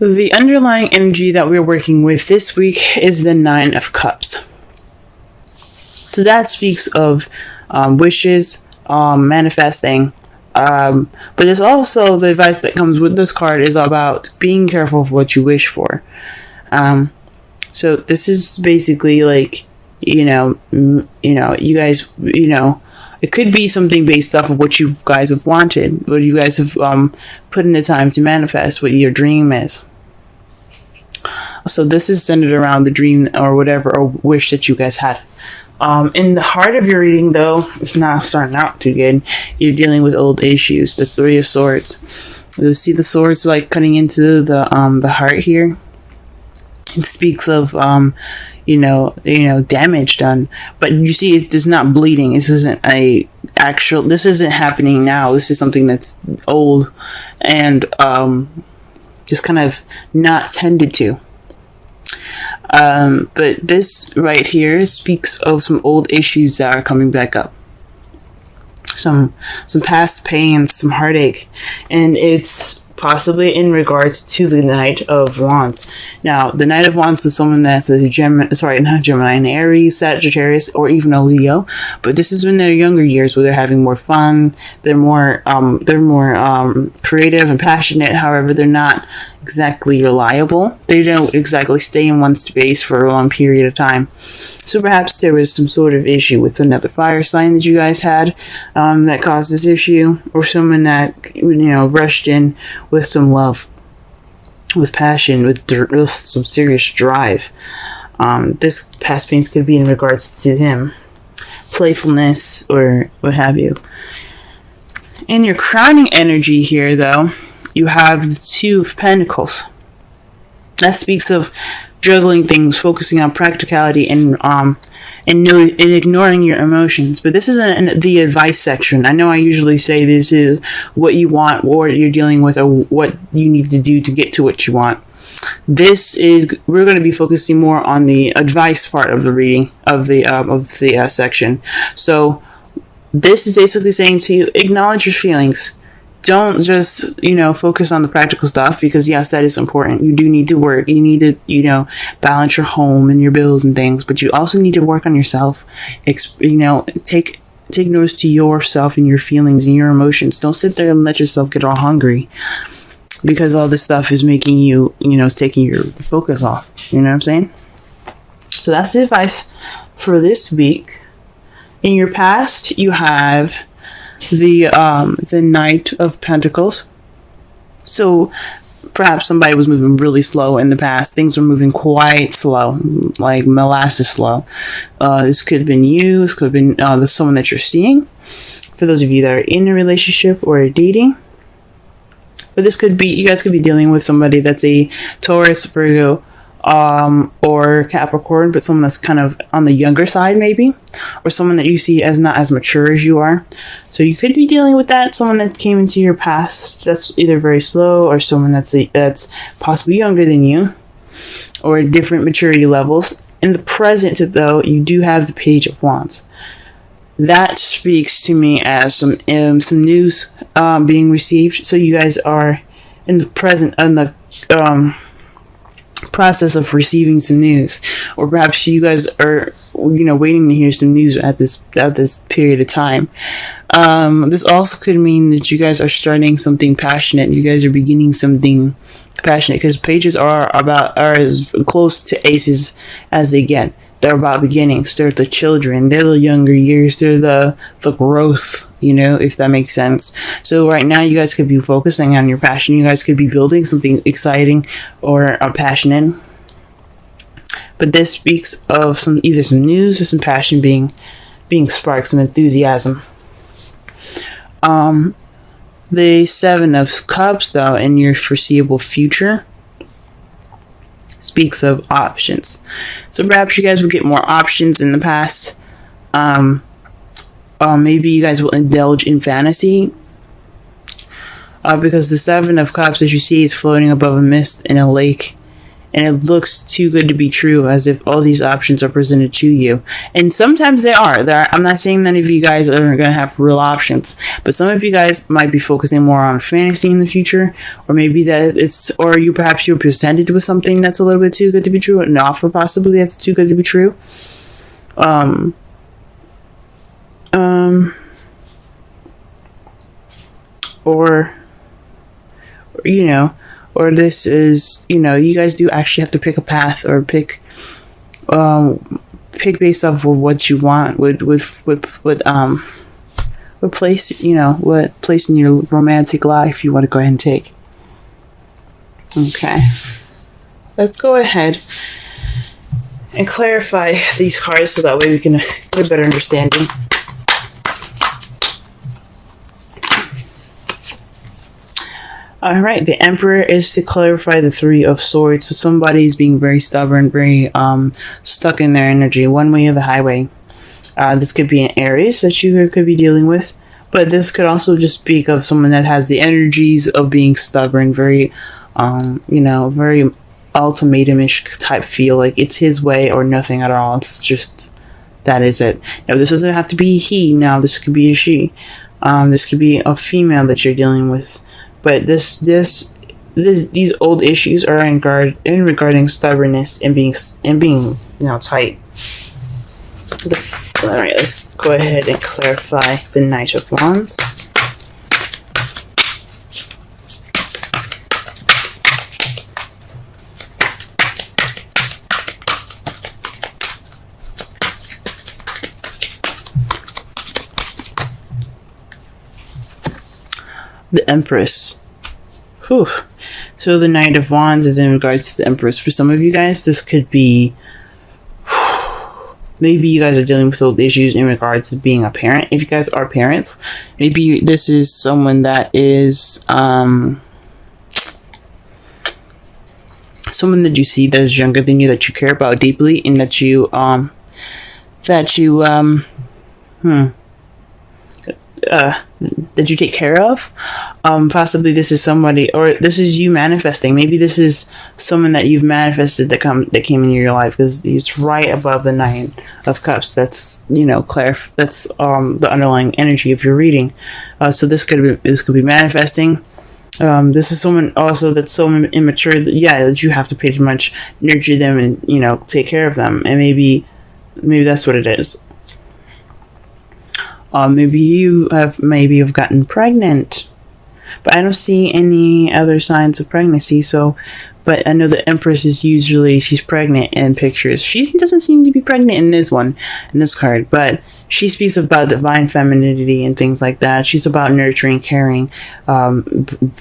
The underlying energy that we're working with this week is the Nine of Cups. So that speaks of wishes, manifesting. But there's also the advice that comes with this card is about being careful of what you wish for. So this is basically like, you guys, it could be something based off of what you guys have wanted, what you guys have put in the time to manifest, what your dream is. So this is centered around the dream or whatever, or wish that you guys had. In the heart of your reading, though, it's not starting out too good. You're dealing with old issues. The Three of Swords. You see the swords like cutting into the heart here. It speaks of damage done, but you see it's not bleeding. This isn't this isn't happening now. This is something that's old and just kind of not tended to. But this right here speaks of some old issues that are coming back up. Some past pains, some heartache, and it's possibly in regards to the Knight of Wands. Now, the Knight of Wands is someone that's a an Aries, Sagittarius, or even a Leo. But this is in their younger years where they're having more fun. They're more creative and passionate. However, they're not exactly reliable. They don't exactly stay in one space for a long period of time. So perhaps there was some sort of issue with another fire sign that you guys had that caused this issue, or someone that rushed in with some love, with passion, with some serious drive. This past pains could be in regards to him, playfulness or what have you. In your crowning energy here, though, you have the Two of Pentacles. That speaks of juggling things, focusing on practicality, and ignoring your emotions. But this isn't the advice section. I know I usually say this is what you want, or what you're dealing with, or what you need to do to get to what you want. We're going to be focusing more on the advice part of the reading of the section. So this is basically saying to you, acknowledge your feelings. Don't just, focus on the practical stuff, because yes, that is important. You do need to work. You need to, balance your home and your bills and things, but you also need to work on yourself. Take notice to yourself and your feelings and your emotions. Don't sit there and let yourself get all hungry, because all this stuff is making you, it's taking your focus off. You know what I'm saying? So that's the advice for this week. In your past, you have the Knight of Pentacles. So perhaps somebody was moving really slow in the past. Things were moving quite slow, like molasses slow. This could have been you. This could have been someone that you're seeing. For those of you that are in a relationship or dating. But this could be, you guys could be dealing with somebody that's a Taurus, Virgo, or Capricorn, but someone that's kind of on the younger side maybe, or someone that you see as not as mature as you are. So you could be dealing with that, someone that came into your past that's either very slow, or someone that's possibly younger than you, or different maturity levels. In the present, though, you do have the Page of Wands. That speaks to me as some news being received. So you guys are in the present, in the process of receiving some news, or perhaps you guys are waiting to hear some news at this period of time. This also could mean that you guys are starting something passionate. You guys are beginning something passionate, because pages are as close to aces as they get. They're about beginnings. They're the children. They're the younger years. They're the growth, if that makes sense. So right now, you guys could be focusing on your passion. You guys could be building something exciting or passionate. But this speaks of either some news or some passion being sparked, some enthusiasm. The Seven of Cups, though, in your foreseeable future, speaks of options. So perhaps you guys will get more options in the past. Maybe you guys will indulge in fantasy, because the Seven of Cups, as you see, is floating above a mist in a lake, and it looks too good to be true, as if all these options are presented to you. And sometimes they are. I'm not saying none of you guys are going to have real options, but some of you guys might be focusing more on fantasy in the future, or maybe that perhaps you're presented with something that's a little bit too good to be true, an offer possibly that's too good to be true. Or or this is, you guys do actually have to pick a path, or pick based off of what you want, what place, what place in your romantic life you want to go ahead and take. Okay, let's go ahead and clarify these cards so that way we can get a better understanding. All right, the Emperor is to clarify the Three of Swords. So somebody's being very stubborn, very stuck in their energy, one way or the highway. This could be an Aries that you could be dealing with, but this could also just speak of someone that has the energies of being stubborn, very, very ultimatum-ish type feel, like it's his way or nothing at all. It's just, that is it. Now, this doesn't have to be he. Now, this could be a she. This could be a female that you're dealing with. But these old issues are regarding stubbornness and being tight. All right, let's go ahead and clarify the Knight of Wands. The Empress. Whew. So the Knight of Wands is in regards to the Empress. For some of you guys, this could be, maybe you guys are dealing with old issues in regards to being a parent. If you guys are parents, maybe this is someone that is someone that you see that is younger than you, that you care about deeply, and that you that you take care of. Possibly this is somebody, or this is you manifesting. Maybe this is someone that you've manifested that came into your life, because it's right above the Nine of Cups. That's that's the underlying energy of your reading. So this could be manifesting. This is someone also that's so immature that you have to pretty much nurture them and take care of them, and maybe that's what it is. Maybe you've gotten pregnant, but I don't see any other signs of pregnancy. But I know the Empress is usually, she's pregnant in pictures. She doesn't seem to be pregnant in this card, but she speaks about divine femininity and things like that. She's about nurturing, caring,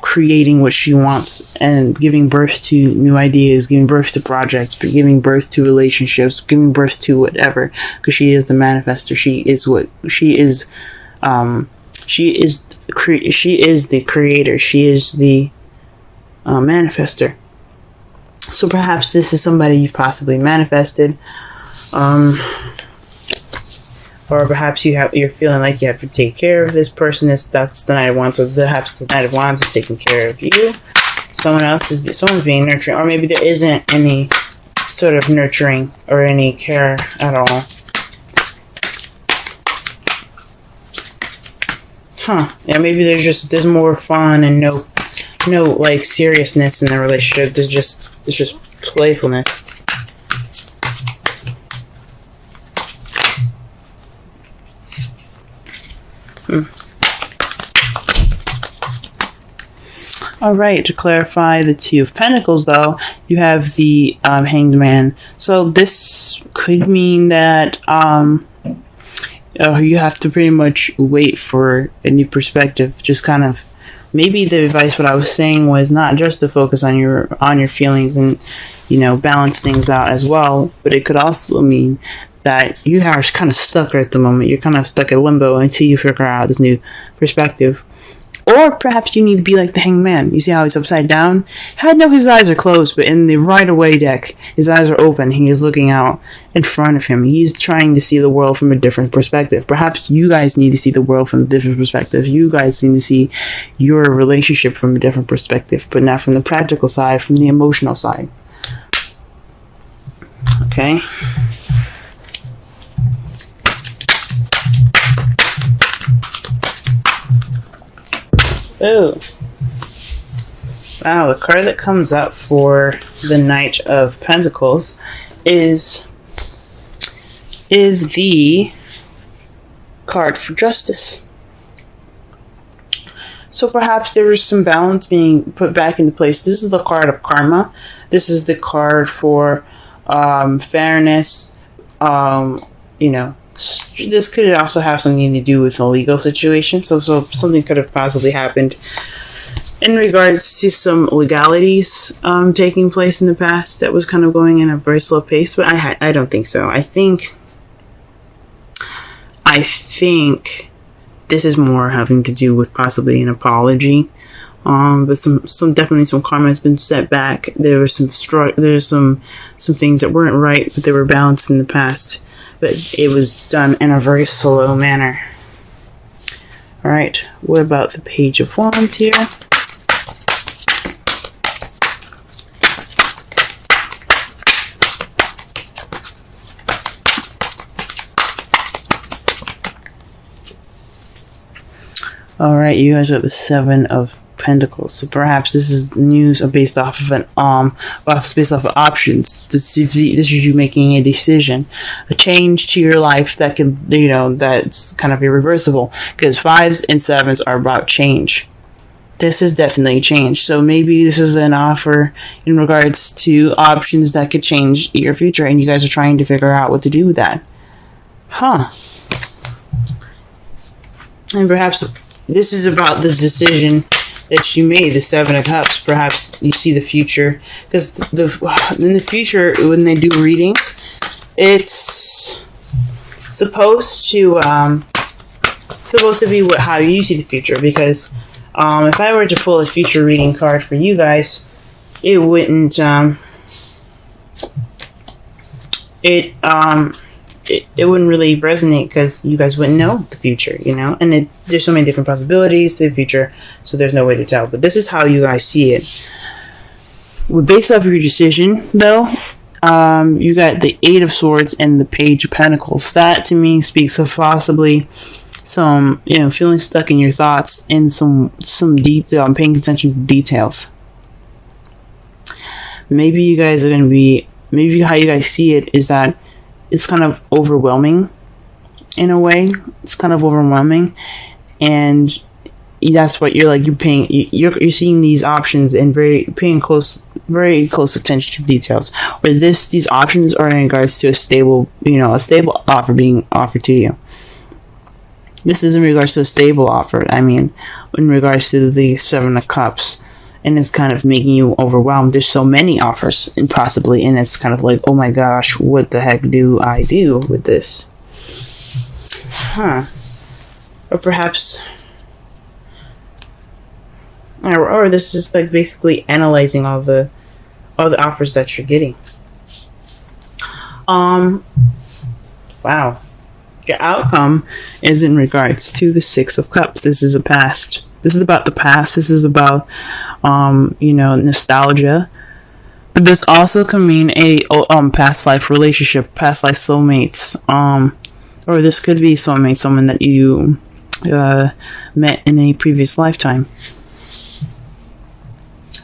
creating what she wants, and giving birth to new ideas, giving birth to projects, giving birth to relationships, giving birth to whatever, because she is the manifester. She is the creator. She is the manifester. So perhaps this is somebody you've possibly manifested, or perhaps you're feeling like you have to take care of this person. That's the Knight of Wands. So perhaps the Knight of Wands is taking care of you. Someone's being nurturing, or maybe there isn't any sort of nurturing or any care at all. Yeah, maybe there's more fun and no like seriousness in the relationship. It's just playfulness. All right, to clarify the Two of Pentacles, though, you have the Hanged Man. So this could mean that you have to pretty much wait for a new perspective. Just kind of, maybe the advice, what I was saying, was not just to focus on your feelings and balance things out as well, but it could also mean that you are kind of stuck right at the moment. You're kind of stuck at limbo until you figure out this new perspective. Or perhaps you need to be like the Hanged Man. You see how he's upside down? I know his eyes are closed, but in the Rider-Waite deck, his eyes are open. He is looking out in front of him. He's trying to see the world from a different perspective. Perhaps you guys need to see the world from a different perspective. You guys need to see your relationship from a different perspective, but not from the practical side, from the emotional side. Okay. Oh. Wow, the card that comes up for the Knight of Pentacles is the card for justice. So perhaps there was some balance being put back into place. This is the card of karma. This is the card for fairness. You know, this could also have something to do with a legal situation. So something could have possibly happened in regards to some legalities taking place in the past that was kind of going in a very slow pace. But I don't think so. I think this is more having to do with possibly an apology. But some definitely some karma has been set back. There were there's some things that weren't right, but they were balanced in the past. But it was done in a very slow manner. All right. What about the Page of Wands here? All right, you guys are the Seven of Pentacles. So perhaps this is news based off of based off of options. This is you making a decision, a change to your life that can, that's kind of irreversible. Because 5s and 7s are about change. This is definitely change. So maybe this is an offer in regards to options that could change your future, and you guys are trying to figure out what to do with that. Huh. And perhaps this is about the decision that you made, the Seven of Cups. Perhaps you see the future. Because in the future, when they do readings, it's supposed to be how you see the future. Because if I were to pull a future reading card for you guys, it wouldn't it wouldn't really resonate, because you guys wouldn't know the future, and there's so many different possibilities to the future, so there's no way to tell. But this is how you guys see it. Based off of your decision, though, you got the Eight of Swords and the Page of Pentacles. That to me speaks of possibly some, feeling stuck in your thoughts and some detail, paying attention to details. Maybe you guys are going to be, maybe how you guys see it is that it's kind of overwhelming in a way. It's kind of overwhelming, and that's what you're you're seeing these options and very close attention to details. Where these options are in regards to a stable offer being offered to you. This is in regards to a stable offer. I mean, in regards to the Seven of Cups. And it's kind of making you overwhelmed. There's so many offers, and it's kind of like, oh my gosh, what the heck do I do with this? Huh. Or perhaps, or this is like basically analyzing all the offers that you're getting. Wow. Your outcome is in regards to the Six of Cups. This is a past. This is about the past. This is about, nostalgia. But this also can mean a past life relationship, past life soulmates. Or this could be soulmate, someone that you met in a previous lifetime.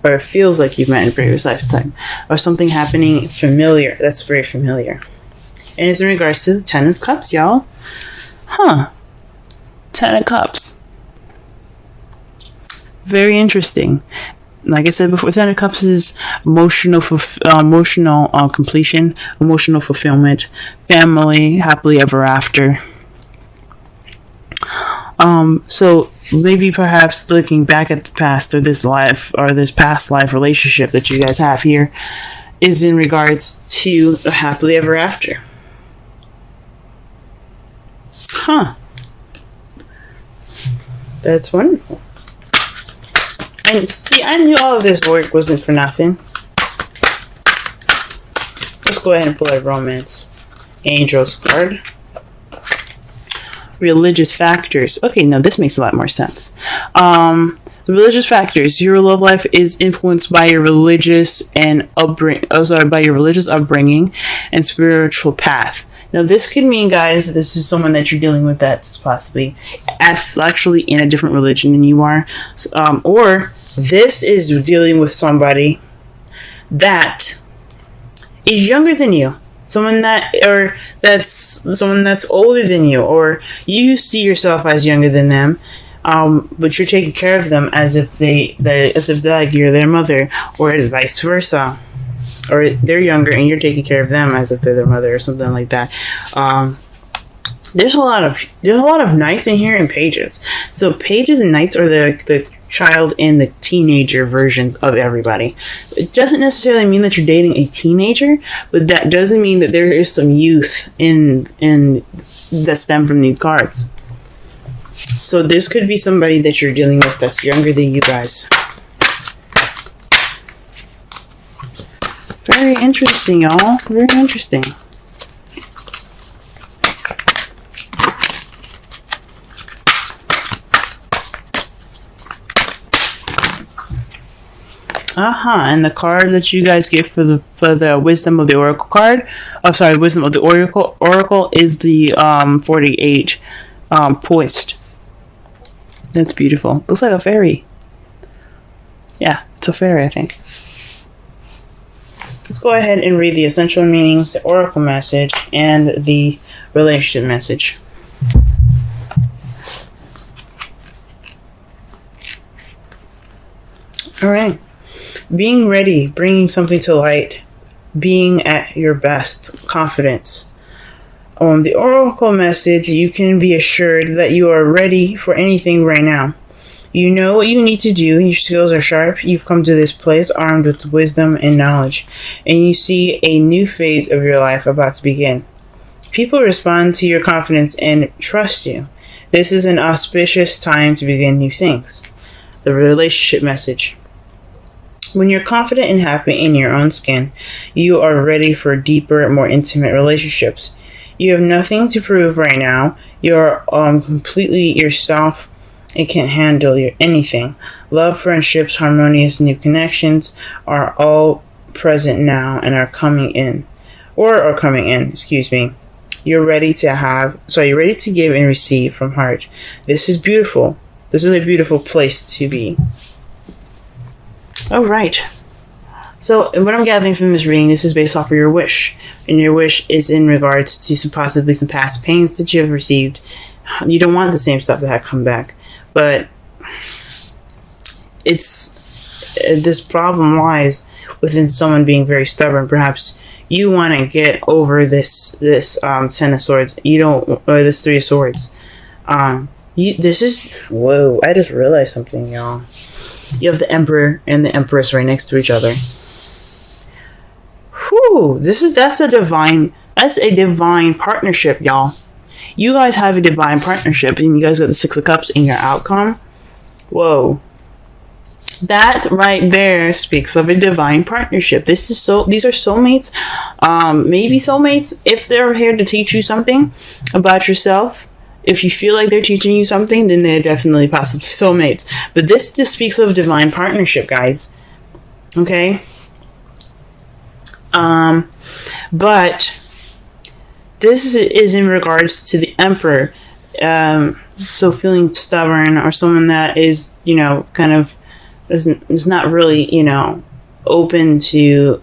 Or it feels like you've met in a previous lifetime. Or something happening familiar. That's very familiar. And it's in regards to the Ten of Cups, y'all. Huh. Ten of Cups. Very interesting. Like I said before, Ten of Cups is emotional completion, emotional fulfillment, family, happily ever after. So maybe perhaps looking back at the past, or this life, or this past life relationship that you guys have here, is in regards to a happily ever after. Huh. That's wonderful. And see, I knew all of this work wasn't for nothing. Let's go ahead and pull a Romance Angels card. Religious factors. Okay, now this makes a lot more sense. The religious factors. Your love life is influenced by your religious by your religious upbringing and spiritual path. Now, this could mean, guys, this is someone that you're dealing with that's possibly actually in a different religion than you are, or this is dealing with somebody that is younger than you, that's older than you, or you see yourself as younger than them, but you're taking care of them as if you're their mother, or vice versa. Or they're younger and you're taking care of them as if they're their mother, or something like that. There's a lot of knights in here and pages. So pages and knights are the child and the teenager versions of everybody. It doesn't necessarily mean that you're dating a teenager, but that doesn't mean that there is some youth in that stem from these cards. So this could be somebody that you're dealing with that's younger than you guys. Very interesting, y'all. Very interesting. And the card that you guys get for the Wisdom of the Oracle card, Wisdom of the Oracle is the 48 poised. That's beautiful. Looks like a fairy. Yeah, it's a fairy, I think. Let's go ahead and read the essential meanings, the oracle message, and the relationship message. Alright. Being ready, bringing something to light, being at your best, confidence. The oracle message, you can be assured that you are ready for anything right now. You know what you need to do, your skills are sharp, you've come to this place armed with wisdom and knowledge, and you see a new phase of your life about to begin. People respond to your confidence and trust you. This is an auspicious time to begin new things. The relationship message. When you're confident and happy in your own skin, you are ready for deeper, more intimate relationships. You have nothing to prove right now. You're completely yourself and can't handle anything. Love, friendships, harmonious new connections are all present now and are coming in. You're ready to give and receive from heart. This is beautiful. This is a beautiful place to be. All right. So what I'm gathering from this reading, this is based off of your wish. And your wish is in regards to possibly some past pains that you have received. You don't want the same stuff that had come back. But this problem lies within someone being very stubborn. Perhaps you want to get over this Ten of Swords. This Three of Swords. Whoa! I just realized something, y'all. You have the Emperor and the Empress right next to each other. Whew! That's a divine partnership, y'all. You guys have a divine partnership, and you guys got the Six of Cups in your outcome. Whoa. That right there speaks of a divine partnership. These are soulmates. Maybe soulmates if they're here to teach you something about yourself. If you feel like they're teaching you something, then they're definitely possibly soulmates. But this just speaks of divine partnership, guys. Okay? But this is in regards to the Emperor. So feeling stubborn, or someone that is, kind of is not really, open to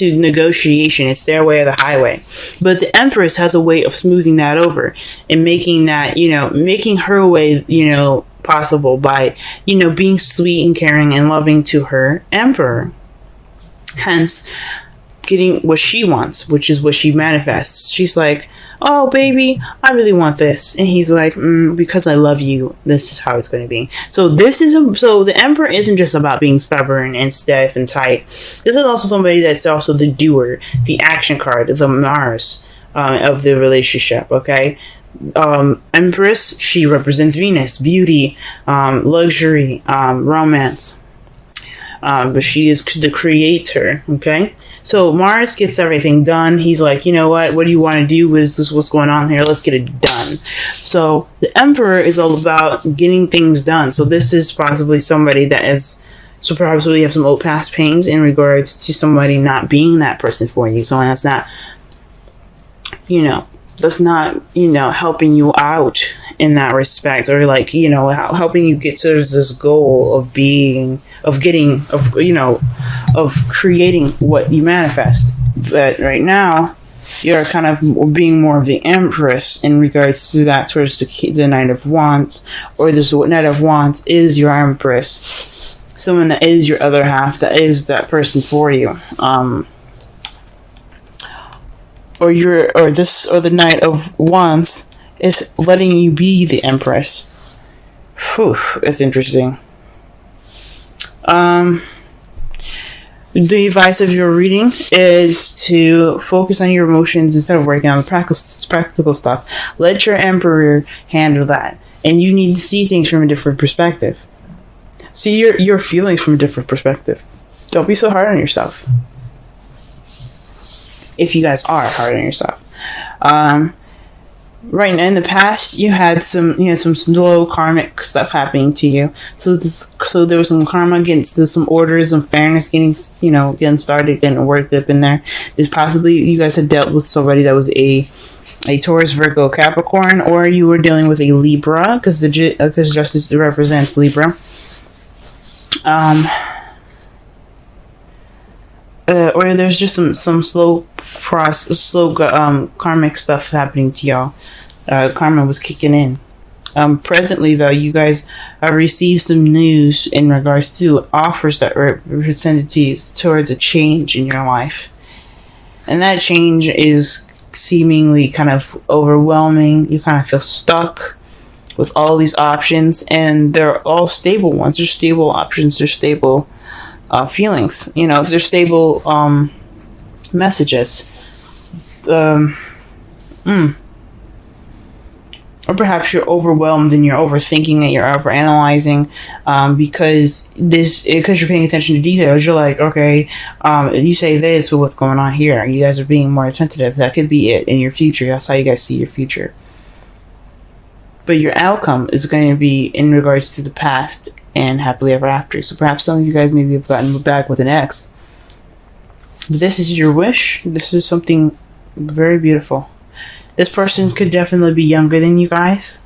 negotiation. It's their way or the highway. But the Empress has a way of smoothing that over and making that, making her way, possible by, being sweet and caring and loving to her Emperor. Hence, getting what she wants, which is what she manifests. She's like, oh baby, I really want this, and he's like, because I love you, this is how it's going to be. So the Emperor isn't just about being stubborn and stiff and tight. This is also somebody that's also the doer, the action card, the Mars of the relationship. Okay, Empress, she represents Venus, beauty, luxury, romance. But she is the creator. Okay, So Mars gets everything done. He's like, you know what do you want to do? This is what's going on here. Let's get it done. So the Emperor is all about getting things done. So this is possibly somebody that is, so perhaps we have some old past pains in regards to somebody not being that person for you. Someone that's not, that's not, helping you out in that respect, or like, helping you get to this goal of creating what you manifest. But right now, you're kind of being more of the Empress in regards to that, towards the Knight of Wands, or this Knight of Wands is your Empress. Someone that is your other half, that is that person for you. Or the Knight of Wands is letting you be the Empress. Whew, that's interesting. The advice of your reading is to focus on your emotions instead of working on the practical stuff. Let your Emperor handle that. And you need to see things from a different perspective. See your feelings from a different perspective. Don't be so hard on yourself. If you guys are hard on yourself. Right now, in the past, you had some slow karmic stuff happening to you. So there was some karma against some orders and fairness getting started, getting worked up in there. There's possibly you guys had dealt with somebody that was a Taurus, Virgo, Capricorn, or you were dealing with a Libra, because Justice represents Libra. Or there's just some slow karmic stuff happening to y'all. Karma was kicking in. Presently, though, you guys have received some news in regards to offers that were presented to you towards a change in your life. And that change is seemingly kind of overwhelming. You kind of feel stuck with all these options, and they're all stable ones. They're stable options. They're stable feelings. They're stable messages. Or perhaps you're overwhelmed and you're overthinking and you're overanalyzing because you're paying attention to details. You're like, okay, you say this, but what's going on here? You guys are being more attentive. That could be it in your future. That's how you guys see your future. But your outcome is going to be in regards to the past and happily ever after. So perhaps some of you guys maybe have gotten back with an ex. But this is your wish. This is something very beautiful. This person could definitely be younger than you guys.